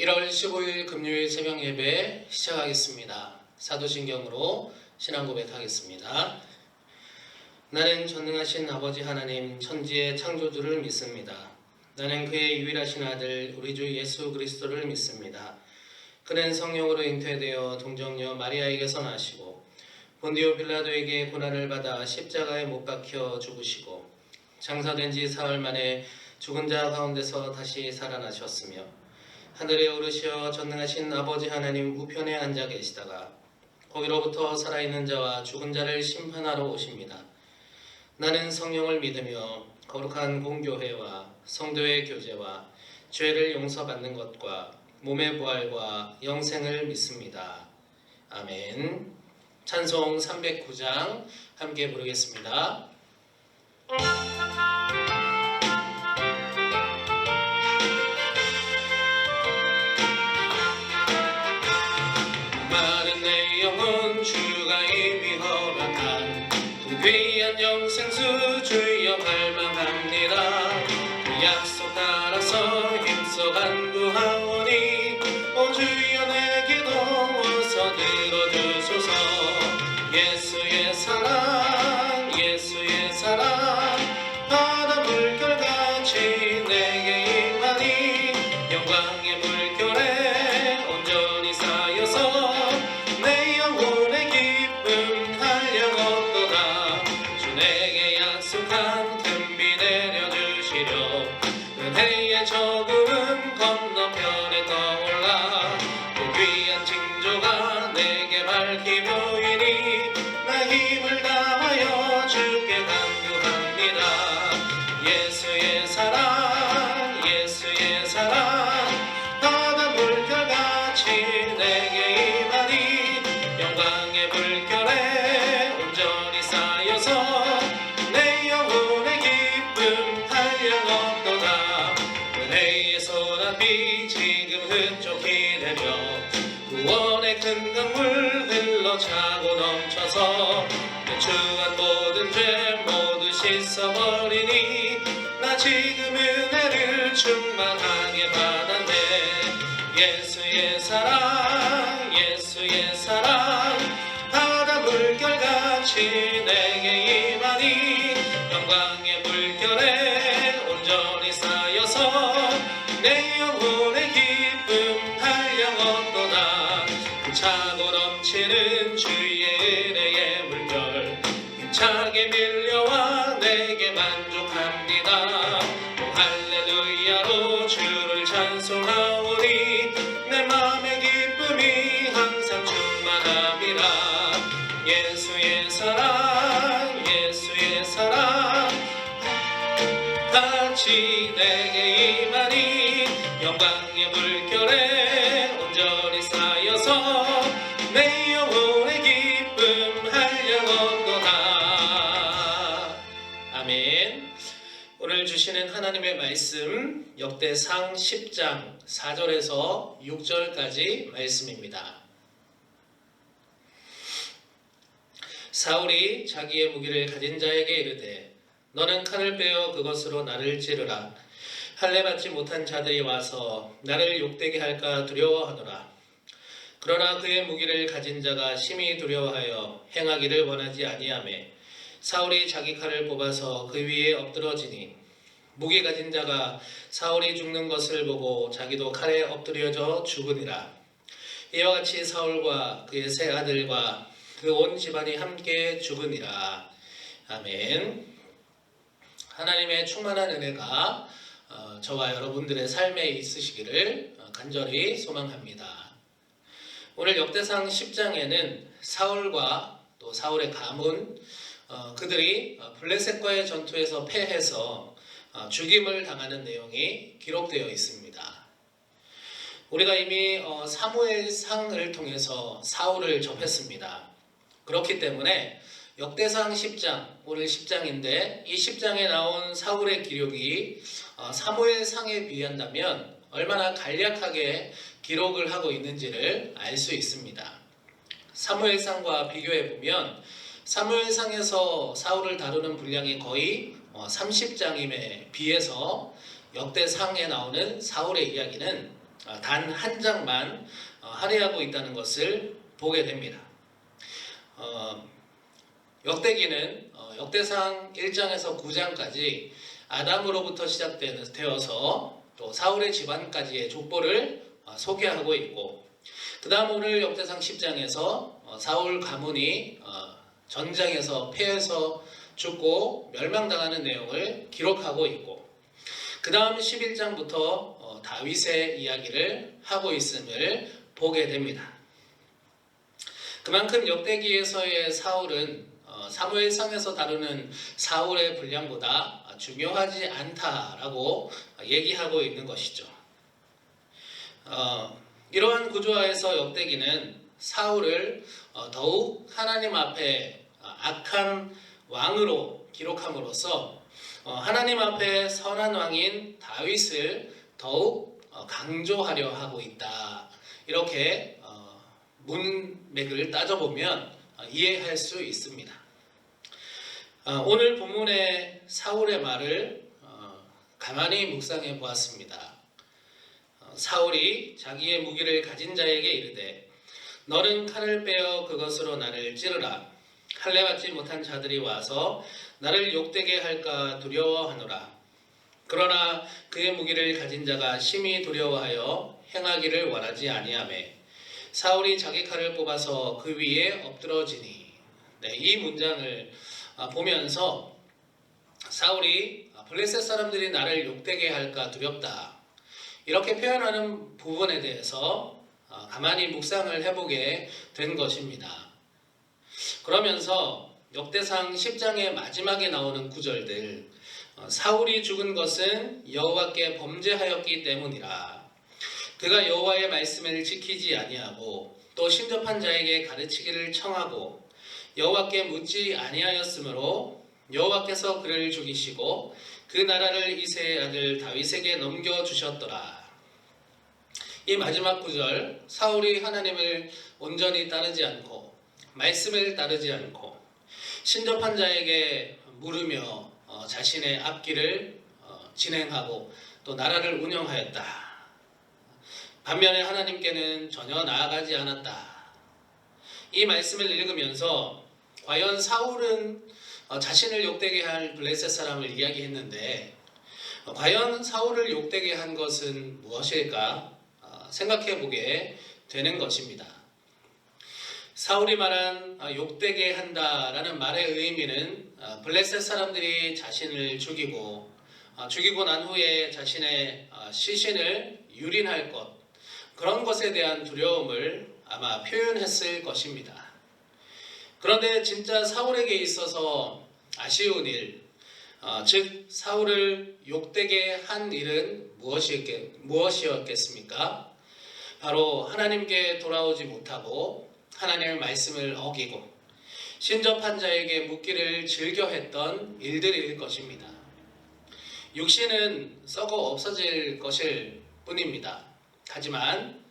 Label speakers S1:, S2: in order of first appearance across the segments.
S1: 1월 15일 금요일 새벽 예배 시작하겠습니다. 사도신경으로 신앙 고백하겠습니다. 나는 전능하신 아버지 하나님 천지의 창조주를 믿습니다. 나는 그의 유일하신 아들 우리 주 예수 그리스도를 믿습니다. 그는 성령으로 잉태되어 동정녀 마리아에게서 나시고 본디오 빌라도에게 고난을 받아 십자가에 못 박혀 죽으시고 장사된 지 사흘 만에 죽은 자 가운데서 다시 살아나셨으며 하늘에 오르시어 전능하신 아버지 하나님 우편에 앉아 계시다가 거기로부터 살아있는 자와 죽은 자를 심판하러 오십니다. 나는 성령을 믿으며 거룩한 공교회와 성도의 교제와 죄를 용서받는 것과 몸의 부활과 영생을 믿습니다. 아멘. 찬송 309장 함께 부르겠습니다. 마른 내 영혼 주가 이미 허락한 그 귀한 영생수 주여 갈망합니다. 그 약속 따라서 힘써 간구하오니 오 주여 내게도 어서 들어주소서. 예수의 사랑 예수의 사랑 바다 물결같이 내게 임하니 영광의 물결에 온전히 쌓여서 내 영혼의 기쁨 한량없도다. 주 내게 약속한 틈비 내려주시려 은혜의 저 구름 건너편에 떠올라 그 귀한 징조가 내게 밝히 보이니 나 힘을 다하여 주께 간구합니다. 예수의 사랑 예수의 사랑 바다 물결같이 내게 임하니 영광의 물결에 온전히 쌓여서 내 영혼의 기쁨 한량없도다. 은혜의 소나비 지금 흡족히 내려 구원의 큰 강물 흘러차고 넘쳐서 내 추한 모든 죄 모두 씻어버리니 나 지금 은혜를 충만하게 받았네. 예수의 사랑 예수의 사랑 바다 물결같이 내게 임하니 영광의 물결에 온전히 쌓여서 내 영혼의 기쁨 한량없도다. 차고 넘치는 주의 은혜의 물결 힘차게 밀려와 내게 만족합니다. 오 할렐루야로 주를 찬송하오니 내 맘의 기쁨이 항상 충만함이라. 예수의 사랑 예수의 사랑 같이 내게 임하니 영광의 물결에 온전히 쌓여서 내 영혼의 기쁨 한량없도다. 아멘. 오늘 주시는 하나님의 말씀 역대상 10장 4절에서 6절까지 말씀입니다. 사울이 자기의 무기를 가진 자에게 이르되 너는 칼을 빼어 그것으로 나를 찌르라. 할례 받지 못한 자들이 와서 나를 욕되게 할까 두려워하노라. 그러나 그의 무기를 가진 자가 심히 두려워하여 행하기를 원하지 아니하매 사울이 자기 칼을 뽑아서 그 위에 엎드러지니 무기 가진 자가 사울이 죽는 것을 보고 자기도 칼에 엎드려져 죽으니라. 이와 같이 사울과 그의 세 아들과 그 온 집안이 함께 죽으니라. 아멘. 하나님의 충만한 은혜가 저와 여러분들의 삶에 있으시기를 간절히 소망합니다. 오늘 역대상 10장에는 사울과 또 사울의 가문 그들이 블레셋과의 전투에서 패해서 죽임을 당하는 내용이 기록되어 있습니다. 우리가 이미 사무엘상을 통해서 사울을 접했습니다. 그렇기 때문에 역대상 10장, 오늘 10장인데 이 10장에 나온 사울의 기록이 사무엘상에 비한다면 얼마나 간략하게 기록을 하고 있는지를 알 수 있습니다. 사무엘상과 비교해 보면 사무엘상에서 사울을 다루는 분량이 거의 30장임에 비해서 역대상에 나오는 사울의 이야기는 단 한 장만 할애하고 있다는 것을 보게 됩니다. 역대기는 역대상 1장에서 9장까지 아담으로부터 시작되어서 또 사울의 집안까지의 족보를 소개하고 있고, 그 다음 오늘 역대상 10장에서 사울 가문이 전쟁에서 패해서 죽고 멸망당하는 내용을 기록하고 있고, 그 다음 11장부터 다윗의 이야기를 하고 있음을 보게 됩니다. 그만큼 역대기에서의 사울은 사무엘상에서 다루는 사울의 분량보다 중요하지 않다라고 얘기하고 있는 것이죠. 이러한 구조하에서 역대기는 사울을 더욱 하나님 앞에 악한 왕으로 기록함으로써 하나님 앞에 선한 왕인 다윗을 더욱 강조하려 하고 있다. 이렇게 문맥을 따져보면 이해할 수 있습니다. 오늘 본문의 사울의 말을 가만히 묵상해 보았습니다. 사울이 자기의 무기를 가진 자에게 이르되 너는 칼을 빼어 그것으로 나를 찌르라. 할례받지 못한 자들이 와서 나를 욕되게 할까 두려워하노라. 그러나 그의 무기를 가진 자가 심히 두려워하여 행하기를 원하지 아니하매 사울이 자기 칼을 뽑아서 그 위에 엎드러지니. 이 문장을 보면서 사울이 블레셋 사람들이 나를 욕되게 할까 두렵다, 이렇게 표현하는 부분에 대해서 가만히 묵상을 해보게 된 것입니다. 그러면서 역대상 10장의 마지막에 나오는 구절들, 사울이 죽은 것은 여호와께 범죄하였기 때문이라. 그가 여호와의 말씀을 지키지 아니하고 또 신접한 자에게 가르치기를 청하고 여호와께 묻지 아니하였으므로 여호와께서 그를 죽이시고 그 나라를 이새의 아들 다윗에게 넘겨주셨더라. 이 마지막 구절, 사울이 하나님을 온전히 따르지 않고 말씀을 따르지 않고 신접한 자에게 물으며 자신의 앞길을 진행하고 또 나라를 운영하였다. 반면에 하나님께는 전혀 나아가지 않았다. 이 말씀을 읽으면서 과연 사울은 자신을 욕되게 할 블레셋 사람을 이야기했는데 과연 사울을 욕되게 한 것은 무엇일까 생각해 보게 되는 것입니다. 사울이 말한 욕되게 한다라는 말의 의미는 블레셋 사람들이 자신을 죽이고 난 후에 자신의 시신을 유린할 것, 그런 것에 대한 두려움을 아마 표현했을 것입니다. 그런데 진짜 사울에게 있어서 아쉬운 일, 즉 사울을 욕되게 한 일은 무엇이었겠습니까? 바로 하나님께 돌아오지 못하고 하나님의 말씀을 어기고 신접한 자에게 묻기를 즐겨했던 일들일 것입니다. 육신은 썩어 없어질 것일 뿐입니다. 하지만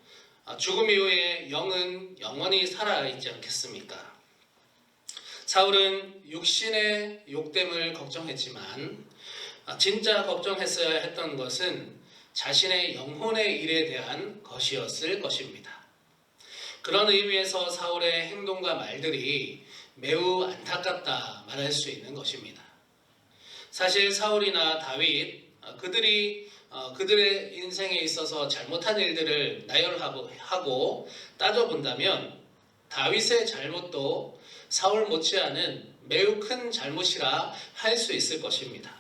S1: 죽음 이후에 영은 영원히 살아있지 않겠습니까? 사울은 육신의 욕됨을 걱정했지만 진짜 걱정했어야 했던 것은 자신의 영혼의 일에 대한 것이었을 것입니다. 그런 의미에서 사울의 행동과 말들이 매우 안타깝다 말할 수 있는 것입니다. 사실 사울이나 다윗, 그들의 인생에 있어서 잘못한 일들을 나열하고 따져본다면 다윗의 잘못도 사울 못지않은 매우 큰 잘못이라 할 수 있을 것입니다.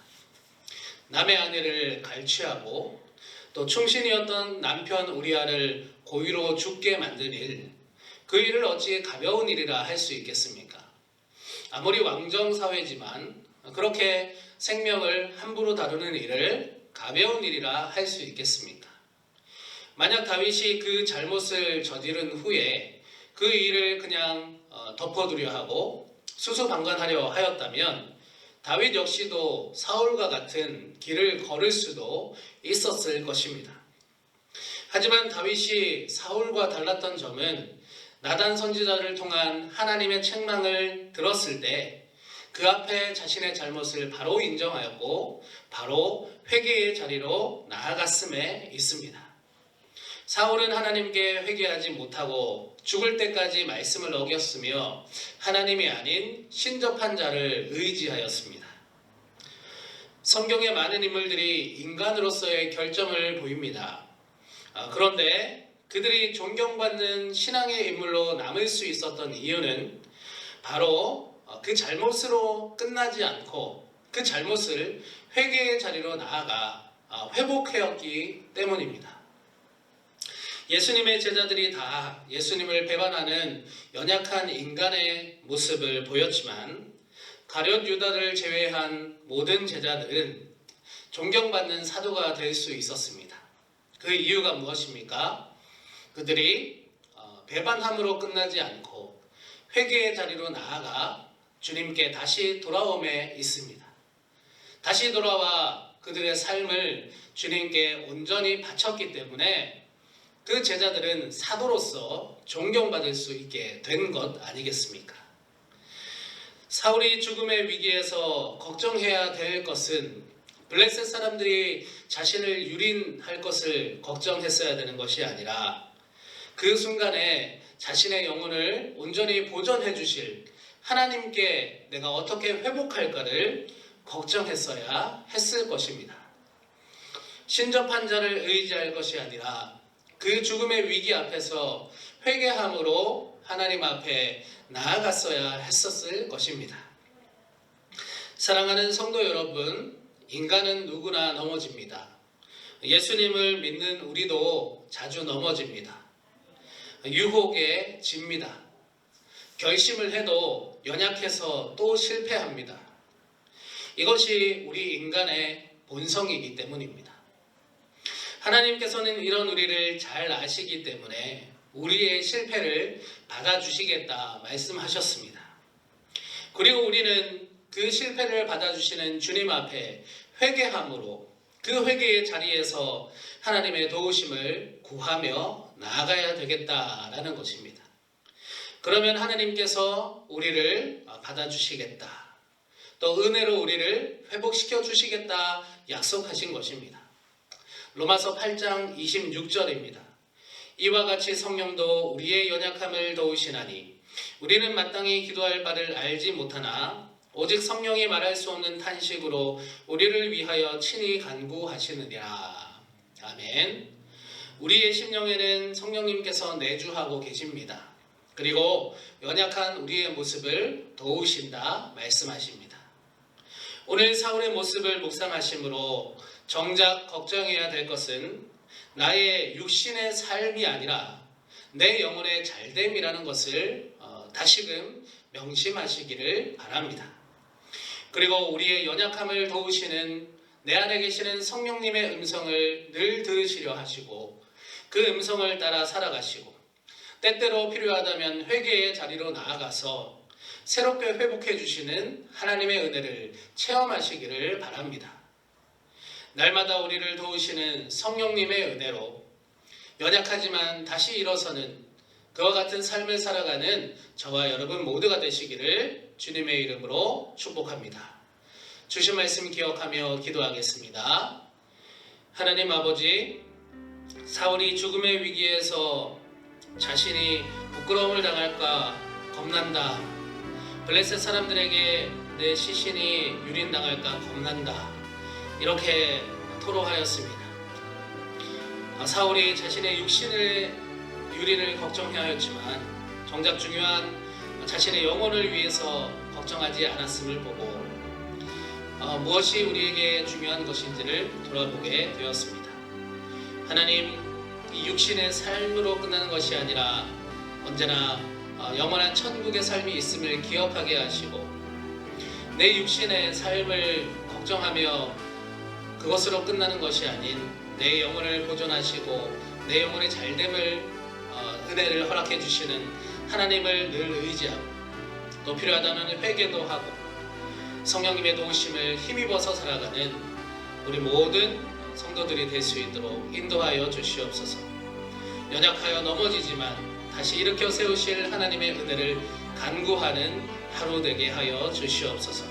S1: 남의 아내를 갈취하고 또 충신이었던 남편 우리아를 고의로 죽게 만든 일, 그 일을 어찌 가벼운 일이라 할 수 있겠습니까? 아무리 왕정사회지만 그렇게 생명을 함부로 다루는 일을 가벼운 일이라 할 수 있겠습니까? 만약 다윗이 그 잘못을 저지른 후에 그 일을 그냥 덮어두려 하고 수수방관하려 하였다면 다윗 역시도 사울과 같은 길을 걸을 수도 있었을 것입니다. 하지만 다윗이 사울과 달랐던 점은 나단 선지자를 통한 하나님의 책망을 들었을 때 그 앞에 자신의 잘못을 바로 인정하였고 바로 회개의 자리로 나아갔음에 있습니다. 사울은 하나님께 회개하지 못하고 죽을 때까지 말씀을 어겼으며 하나님이 아닌 신접한 자를 의지하였습니다. 성경의 많은 인물들이 인간으로서의 결점을 보입니다. 그런데 그들이 존경받는 신앙의 인물로 남을 수 있었던 이유는 바로 그 잘못으로 끝나지 않고 그 잘못을 회개의 자리로 나아가 회복하였기 때문입니다. 예수님의 제자들이 다 예수님을 배반하는 연약한 인간의 모습을 보였지만 가룟 유다를 제외한 모든 제자들은 존경받는 사도가 될 수 있었습니다. 그 이유가 무엇입니까? 그들이 배반함으로 끝나지 않고 회개의 자리로 나아가 주님께 다시 돌아옴에 있습니다. 다시 돌아와 그들의 삶을 주님께 온전히 바쳤기 때문에 그 제자들은 사도로서 존경받을 수 있게 된 것 아니겠습니까? 사울이 죽음의 위기에서 걱정해야 될 것은 블레셋 사람들이 자신을 유린할 것을 걱정했어야 되는 것이 아니라 그 순간에 자신의 영혼을 온전히 보존해 주실 하나님께 내가 어떻게 회복할까를 걱정했어야 했을 것입니다. 신접한 자를 의지할 것이 아니라 그 죽음의 위기 앞에서 회개함으로 하나님 앞에 나아갔어야 했었을 것입니다. 사랑하는 성도 여러분, 인간은 누구나 넘어집니다. 예수님을 믿는 우리도 자주 넘어집니다. 유혹에 집니다. 결심을 해도 연약해서 또 실패합니다. 이것이 우리 인간의 본성이기 때문입니다. 하나님께서는 이런 우리를 잘 아시기 때문에 우리의 실패를 받아주시겠다 말씀하셨습니다. 그리고 우리는 그 실패를 받아주시는 주님 앞에 회개함으로 그 회개의 자리에서 하나님의 도우심을 구하며 나아가야 되겠다라는 것입니다. 그러면 하나님께서 우리를 받아주시겠다. 또 은혜로 우리를 회복시켜 주시겠다 약속하신 것입니다. 로마서 8장 26절입니다. 이와 같이 성령도 우리의 연약함을 도우시나니 우리는 마땅히 기도할 바를 알지 못하나 오직 성령이 말할 수 없는 탄식으로 우리를 위하여 친히 간구하시느니라. 아멘. 우리의 심령에는 성령님께서 내주하고 계십니다. 그리고 연약한 우리의 모습을 도우신다 말씀하십니다. 오늘 사울의 모습을 묵상하심으로 정작 걱정해야 될 것은 나의 육신의 삶이 아니라 내 영혼의 잘됨이라는 것을 다시금 명심하시기를 바랍니다. 그리고 우리의 연약함을 도우시는 내 안에 계시는 성령님의 음성을 늘 들으시려 하시고 그 음성을 따라 살아가시고 때때로 필요하다면 회개의 자리로 나아가서 새롭게 회복해 주시는 하나님의 은혜를 체험하시기를 바랍니다. 날마다 우리를 도우시는 성령님의 은혜로 연약하지만 다시 일어서는 그와 같은 삶을 살아가는 저와 여러분 모두가 되시기를 주님의 이름으로 축복합니다. 주신 말씀 기억하며 기도하겠습니다. 하나님 아버지, 사울이 죽음의 위기에서 자신이 부끄러움을 당할까 겁난다. 블레셋 사람들에게 내 시신이 유린당할까 겁난다. 이렇게 토로하였습니다. 사울이 자신의 육신의 유린을 걱정하였지만 정작 중요한 자신의 영혼을 위해서 걱정하지 않았음을 보고 무엇이 우리에게 중요한 것인지를 돌아보게 되었습니다. 하나님, 이 육신의 삶으로 끝나는 것이 아니라 언제나 영원한 천국의 삶이 있음을 기억하게 하시고 내 육신의 삶을 걱정하며 그것으로 끝나는 것이 아닌 내 영혼을 보존하시고 내 영혼의 잘됨을 은혜를 허락해 주시는 하나님을 늘 의지하고 또 필요하다면 회개도 하고 성령님의 도우심을 힘입어서 살아가는 우리 모든 성도들이 될 수 있도록 인도하여 주시옵소서. 연약하여 넘어지지만 다시 일으켜 세우실 하나님의 은혜를 간구하는 하루 되게 하여 주시옵소서.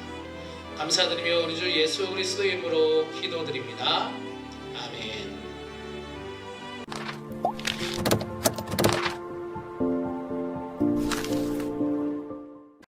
S1: 감사드리며 우리 주 예수 그리스도의 이름으로 기도드립니다.